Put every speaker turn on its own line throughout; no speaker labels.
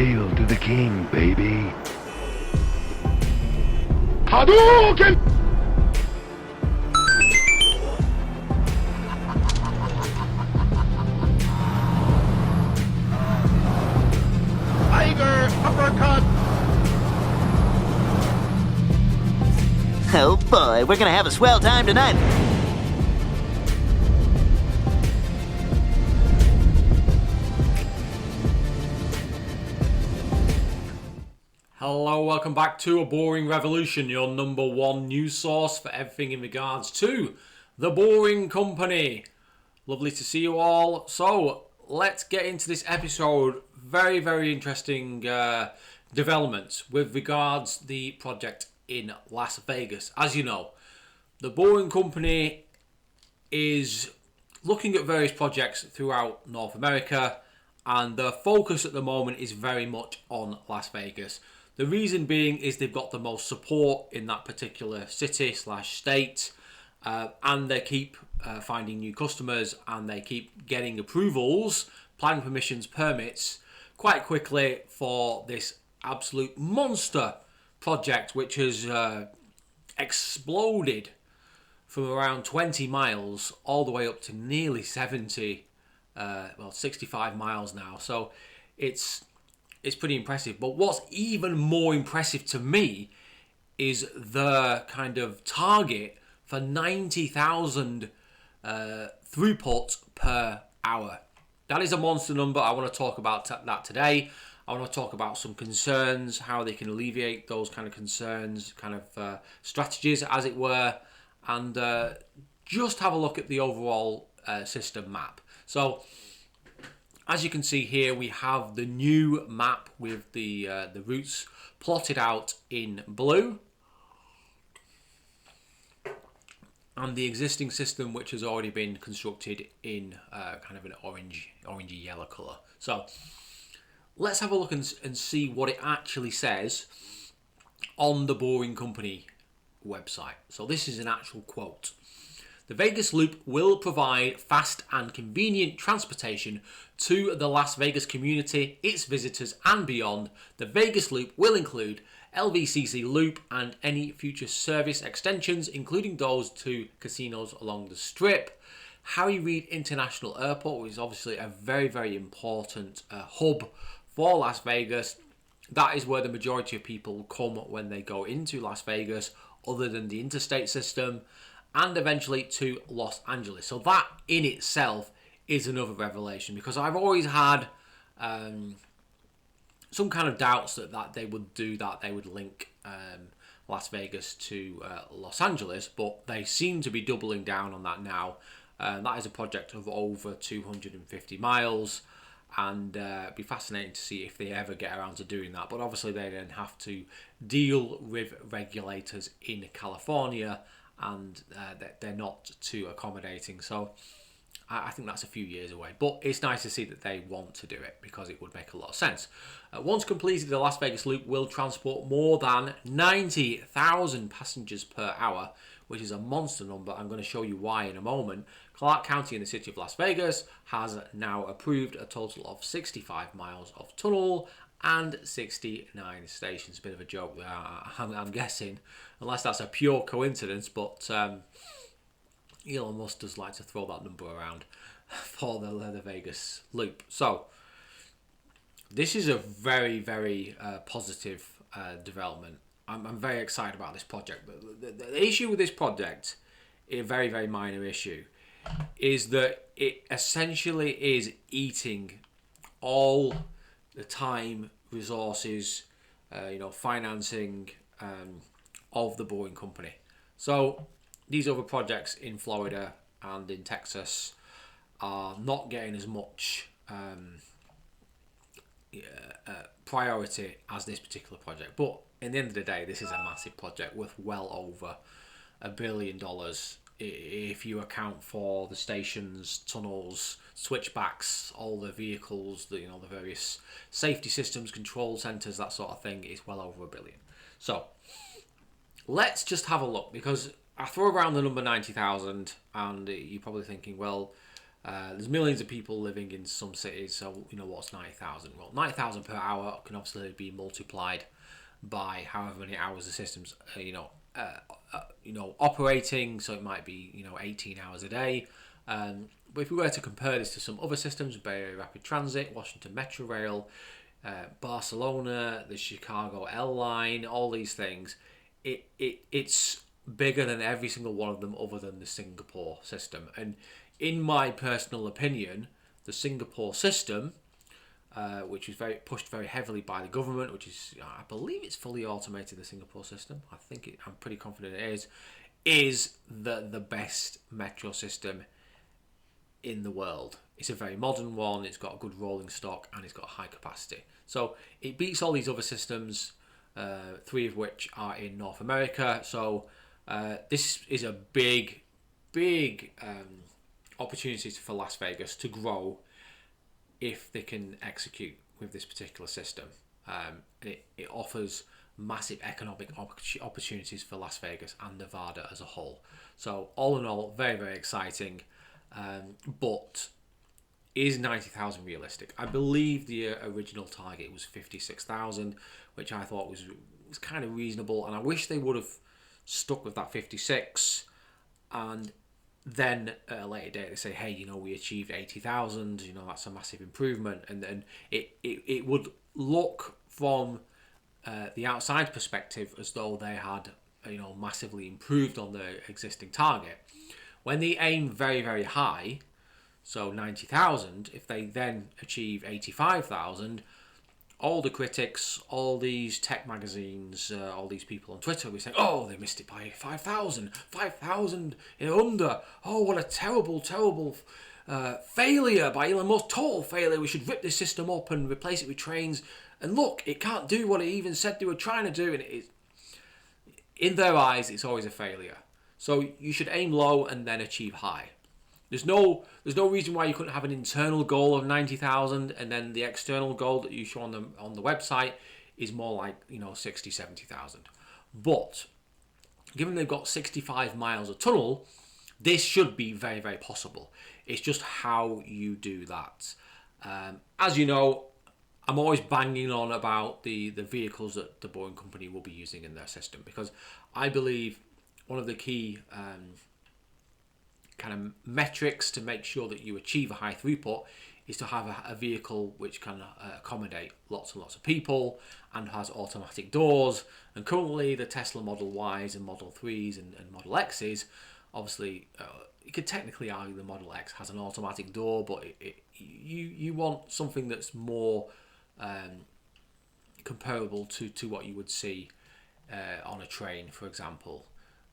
Hail to the king, baby. Hadouken! Tiger uppercut!
Oh boy, we're gonna have a swell time tonight.
Hello, welcome back to A Boring Revolution, your number one news source for everything in regards to The Boring Company. Lovely to see you all. So, let's get into this episode. Very, very interesting developments with regards the project in Las Vegas. As you know, The Boring Company is looking at various projects throughout North America, and the focus at the moment is very much on Las Vegas. The reason being is they've got the most support in that particular city/state, and they keep finding new customers, and they keep getting approvals, planning permissions, permits quite quickly for this absolute monster project, which has exploded from around 20 miles all the way up to nearly 65 miles now. So it's pretty impressive. But what's even more impressive to me is the kind of target for 90,000 throughput per hour. That is a monster number. I want to talk about that today. I want to talk about some concerns, how they can alleviate those kind of concerns, kind of strategies, as it were, and just have a look at the overall system map. So, as you can see here, we have the new map with the routes plotted out in blue, and the existing system, which has already been constructed in kind of an orangey yellow colour. So let's have a look and see what it actually says on the Boring Company website. So this is an actual quote. The Vegas Loop will provide fast and convenient transportation to the Las Vegas community, its visitors, and beyond. The Vegas Loop will include LVCC Loop and any future service extensions, including those to casinos along the Strip. Harry Reid International Airport is obviously a very, very important hub for Las Vegas. That is where the majority of people come when they go into Las Vegas, other than the interstate system, and eventually to Los Angeles. So that in itself is another revelation, because I've always had some kind of doubts that they would do that. They would link Las Vegas to Los Angeles, but they seem to be doubling down on that now. That is a project of over 250 miles, and it'd be fascinating to see if they ever get around to doing that. But obviously they then have to deal with regulators in California, and they're not too accommodating. So I think that's a few years away. But it's nice to see that they want to do it, because it would make a lot of sense. Once completed, the Las Vegas Loop will transport more than 90,000 passengers per hour, which is a monster number. I'm going to show you why in a moment. Clark County in the city of Las Vegas has now approved a total of 65 miles of tunnel and 69 stations. A bit of a joke there, I'm guessing, unless that's a pure coincidence, but Elon Musk does like to throw that number around for the Vegas Loop. So this is a very, very positive development. I'm very excited about this project. The issue with this project, a very, very minor issue, is that it essentially is eating all the time, resources, financing of the Boring Company. So these other projects in Florida and in Texas are not getting as much priority as this particular project. But in the end of the day, this is a massive project worth well over $1 billion if you account for the stations, tunnels, switchbacks, all the vehicles, the various safety systems, control centers, that sort of thing. Is well over $1 billion. So let's just have a look, because I throw around the number 90,000, and you're probably thinking, well, There's millions of people living in some cities, so what's 90,000? Well, 90,000 per hour can obviously be multiplied by however many hours the system's operating. So it might be 18 hours a day. But if we were to compare this to some other systems, Bay Area Rapid Transit, Washington Metro Rail, Barcelona, the Chicago L Line, all these things, it's bigger than every single one of them other than the Singapore system. And in my personal opinion, the Singapore system, which is pushed very heavily by the government, which is, I believe it's fully automated, the Singapore system. I'm pretty confident it is the best metro system in the world. It's a very modern one, it's got a good rolling stock, and it's got high capacity. So it beats all these other systems, 3 of which are in North America. So this is a big opportunity for Las Vegas to grow if they can execute with this particular system. It offers massive economic opportunities for Las Vegas and Nevada as a whole. So all in all, very, very exciting. But is 90,000 realistic? I believe the original target was 56,000, which I thought was kind of reasonable, and I wish they would have stuck with that 56, and then at a later date they say, hey, we achieved 80,000, that's a massive improvement, and then it would look from the outside perspective as though they had massively improved on the existing target. When they aim very, very high, so 90,000, if they then achieve 85,000, all the critics, all these tech magazines, all these people on Twitter will be saying, oh, they missed it by 5,000 in under. Oh, what a terrible failure by Elon Musk, total failure. We should rip this system up and replace it with trains. And look, it can't do what it even said they were trying to do. And it is, in their eyes, it's always a failure. So you should aim low and then achieve high. There's no reason why you couldn't have an internal goal of 90,000 and then the external goal that you show on the website is more like 60, 70,000. But given they've got 65 miles of tunnel, this should be very, very possible. It's just how you do that. As you know, I'm always banging on about the vehicles that the Boeing company will be using in their system, because I believe one of the key kind of metrics to make sure that you achieve a high throughput is to have a vehicle which can accommodate lots and lots of people and has automatic doors. And currently the Tesla Model Ys and Model 3s and Model Xs, obviously you could technically argue the Model X has an automatic door, but you want something that's more comparable to what you would see on a train, for example,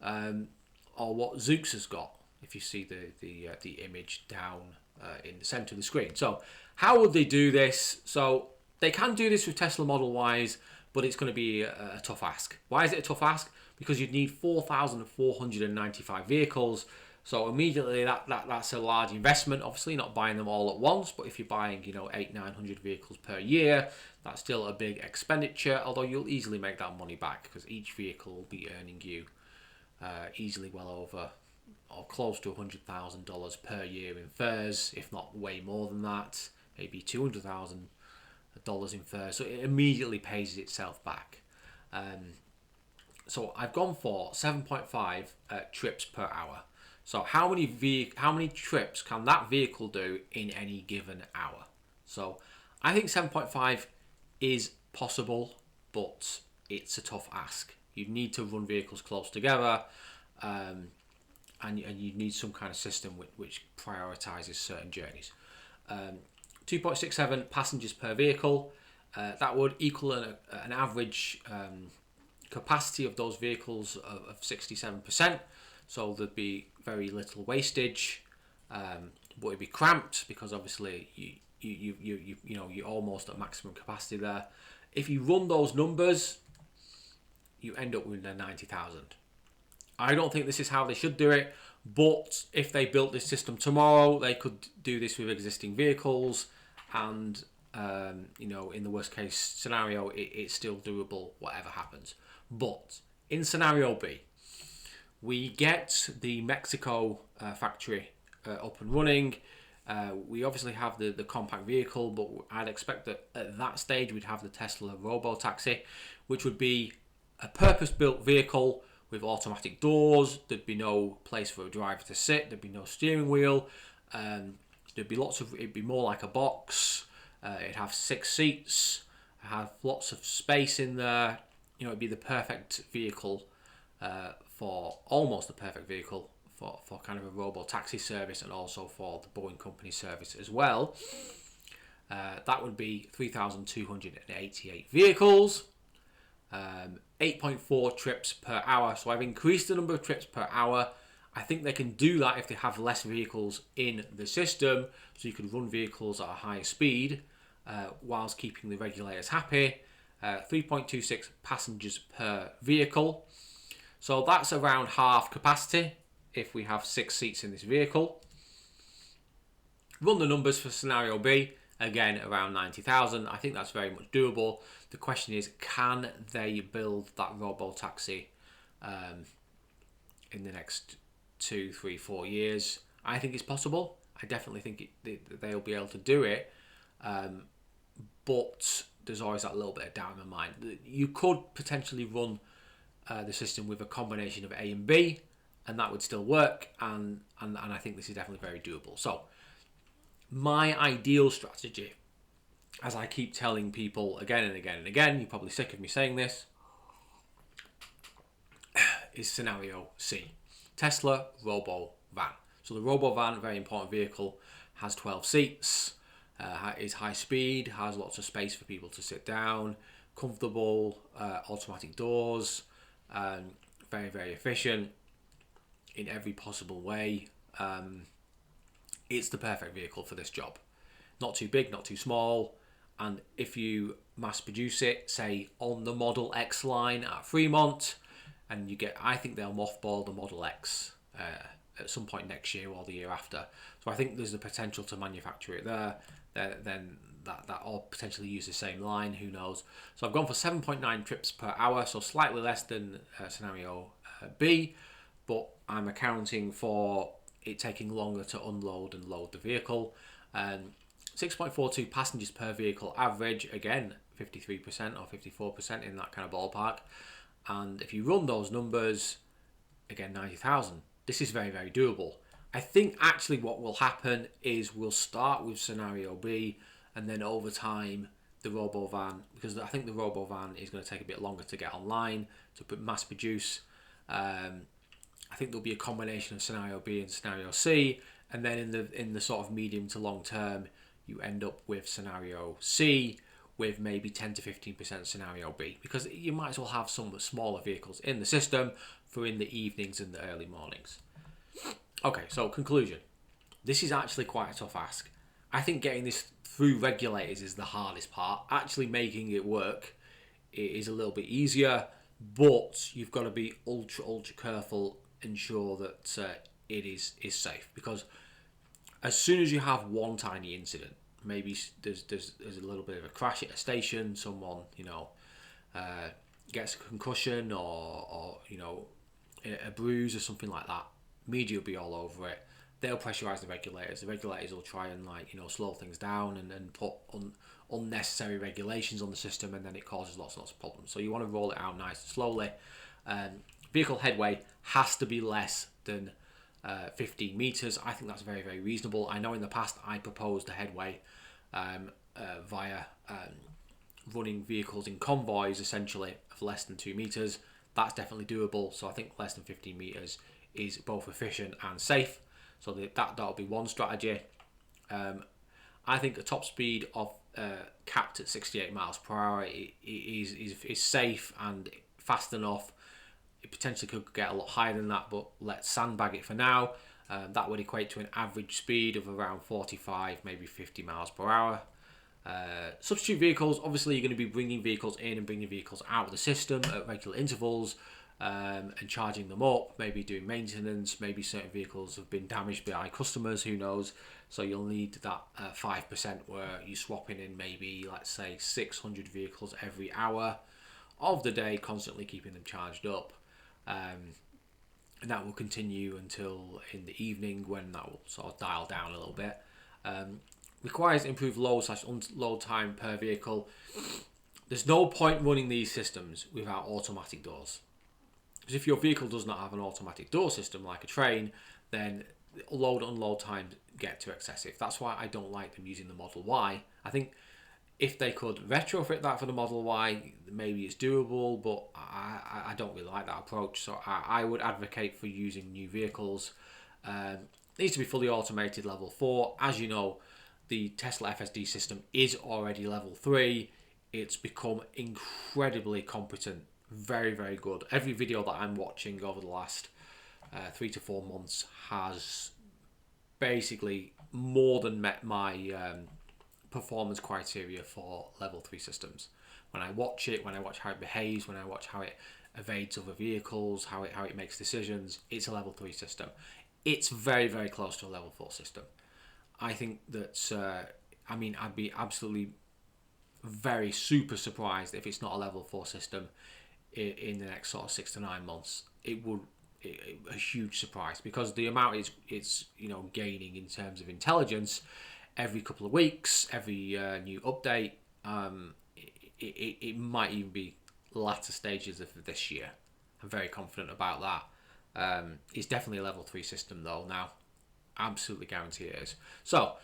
or what Zoox has got. If you see the image down in the center of the screen. So how would they do this? So they can do this with Tesla Model Ys, but it's going to be a tough ask. Why is it a tough ask? Because you'd need 4,495 vehicles. So immediately that's a large investment. Obviously, you're not buying them all at once, but if you're buying 800-900 vehicles per year, that's still a big expenditure. Although you'll easily make that money back because each vehicle will be earning you easily well over or close to $100,000 per year in fares, if not way more than that, maybe $200,000 in fares. So it immediately pays itself back. So I've gone for 7.5 trips per hour. So how many trips can that vehicle do in any given hour? So I think 7.5 is possible, but it's a tough ask. You need to run vehicles close together. And you need some kind of system which prioritizes certain journeys. 2.67 passengers per vehicle. That would equal an average capacity of those vehicles of 67%. So there'd be very little wastage, but it'd be cramped because obviously you're almost at maximum capacity there. If you run those numbers, you end up with a 90,000. I don't think this is how they should do it, but if they built this system tomorrow, they could do this with existing vehicles, and in the worst case scenario, it's still doable whatever happens. But in scenario B, we get the Mexico factory up and running. We obviously have the compact vehicle, but I'd expect that at that stage we'd have the Tesla Robotaxi, which would be a purpose-built vehicle with automatic doors. There'd be no place for a driver to sit. There'd be no steering wheel. There'd be it'd be more like a box. It'd have 6 seats, have lots of space in there. It'd be the perfect vehicle almost the perfect vehicle for kind of a robo-taxi service, and also for the Boeing company service as well. That would be 3,288 vehicles, 8.4 trips per hour. So I've increased the number of trips per hour. I think they can do that if they have less vehicles in the system, so you could run vehicles at a higher speed whilst keeping the regulators happy. 3.26 passengers per vehicle. So that's around half capacity if we have 6 seats in this vehicle. Run the numbers for scenario B, again around 90,000. I think that's very much doable. The question is, can they build that robo-taxi in the next 2, 3, 4 years? I think it's possible. I definitely think they'll be able to do it. But there's always that little bit of doubt in my mind. You could potentially run the system with a combination of A and B, and that would still work, and I think this is definitely very doable. So my ideal strategy, as I keep telling people again and again and again, you're probably sick of me saying this, is scenario C. Tesla Robo Van. So the Robo Van, very important vehicle, has 12 seats, is high speed, has lots of space for people to sit down, comfortable, automatic doors, very, very efficient in every possible way. It's the perfect vehicle for this job. Not too big, not too small. And if you mass produce it, say on the Model X line at Fremont, and I think they'll mothball the Model X at some point next year or the year after. So I think there's the potential to manufacture it there. Then that or potentially use the same line, who knows. So I've gone for 7.9 trips per hour, so slightly less than scenario B, but I'm accounting for it taking longer to unload and load the vehicle. 6.42 passengers per vehicle average, again 53% or 54% in that kind of ballpark. And if you run those numbers, again 90,000. This is very, very doable. I think actually what will happen is we'll start with scenario B, and then over time the Robovan, because I think the Robovan is going to take a bit longer to get online, to mass produce. I think there'll be a combination of scenario B and scenario C, and then in the sort of medium to long term, you end up with scenario C with maybe 10 to 15% scenario B, because you might as well have some smaller vehicles in the system for in the evenings and the early mornings. Okay, so conclusion. This is actually quite a tough ask. I think getting this through regulators is the hardest part. Actually making it work is a little bit easier, but you've got to be ultra careful, ensure that it is safe, because as soon as you have one tiny incident, maybe there's a little bit of a crash at a station, someone gets a concussion or a bruise or something like that, media will be all over it. They'll pressurize the regulators. The regulators will try and slow things down and put unnecessary regulations on the system, and then it causes lots and lots of problems. So you want to roll it out nice and slowly. Vehicle headway has to be less than 15 meters. I think that's very, very reasonable. I know in the past I proposed a headway via running vehicles in convoys, essentially, of less than 2 meters. That's definitely doable. So I think less than 15 meters is both efficient and safe. So that'll be one strategy. I think a top speed of capped at 68 miles per hour is safe and fast enough. It potentially could get a lot higher than that, but let's sandbag it for now. That would equate to an average speed of around 45, maybe 50 miles per hour. Substitute vehicles, obviously you're going to be bringing vehicles in and bringing vehicles out of the system at regular intervals, and charging them up, maybe doing maintenance. Maybe certain vehicles have been damaged by customers, who knows. So you'll need that 5% where you're swapping in maybe, let's say, 600 vehicles every hour of the day, constantly keeping them charged up. And that will continue until in the evening, when that will sort of dial down a little bit. Requires improved load/unload time per vehicle. There's no point running these systems without automatic doors. Because if your vehicle does not have an automatic door system like a train, then load-unload times get too excessive. That's why I don't like them using the Model Y. I think if they could retrofit that for the Model Y, maybe it's doable, but I don't really like that approach. So I would advocate for using new vehicles. It needs to be fully automated level 4. As you know, the Tesla FSD system is already level 3. It's become incredibly competent, very, very good. Every video that I'm watching over the last 3 to 4 months has basically more than met my performance criteria for level 3 systems. When I watch it, when I watch how it behaves, when I watch how it evades other vehicles, how it makes decisions, it's a level 3 system. It's very, very close to a level 4 system. I think that, I'd be absolutely very super surprised if it's not a level 4 system in the next sort of 6 to 9 months. It would a huge surprise, because the amount it's gaining in terms of intelligence every couple of weeks, every new update. It might even be latter stages of this year. I'm very confident about that. It's definitely a level 3 system though now. Absolutely guarantee it is. So,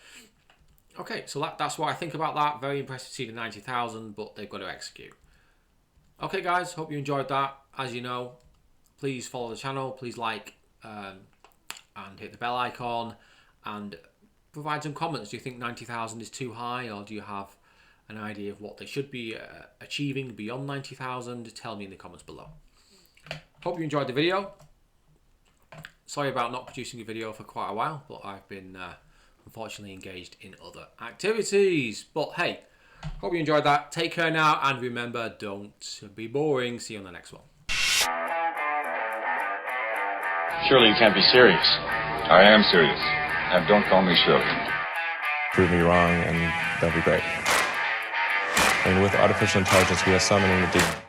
okay, so that's what I think about that. Very impressed to see the 90,000, but they've got to execute. Okay, guys, hope you enjoyed that. As you know, please follow the channel. Please like and hit the bell icon, and provide some comments. Do you think 90,000 is too high, or do you have an idea of what they should be achieving beyond 90,000? Tell me in the comments below. Hope you enjoyed the video. Sorry about not producing a video for quite a while, but I've been unfortunately engaged in other activities. But hey, hope you enjoyed that. Take care now, and remember, don't be boring. See you on the next one.
Surely you can't be serious.
I am serious. And don't call me Shirley.
Prove me wrong, and that'll be great. I mean, with artificial intelligence, we are summoning the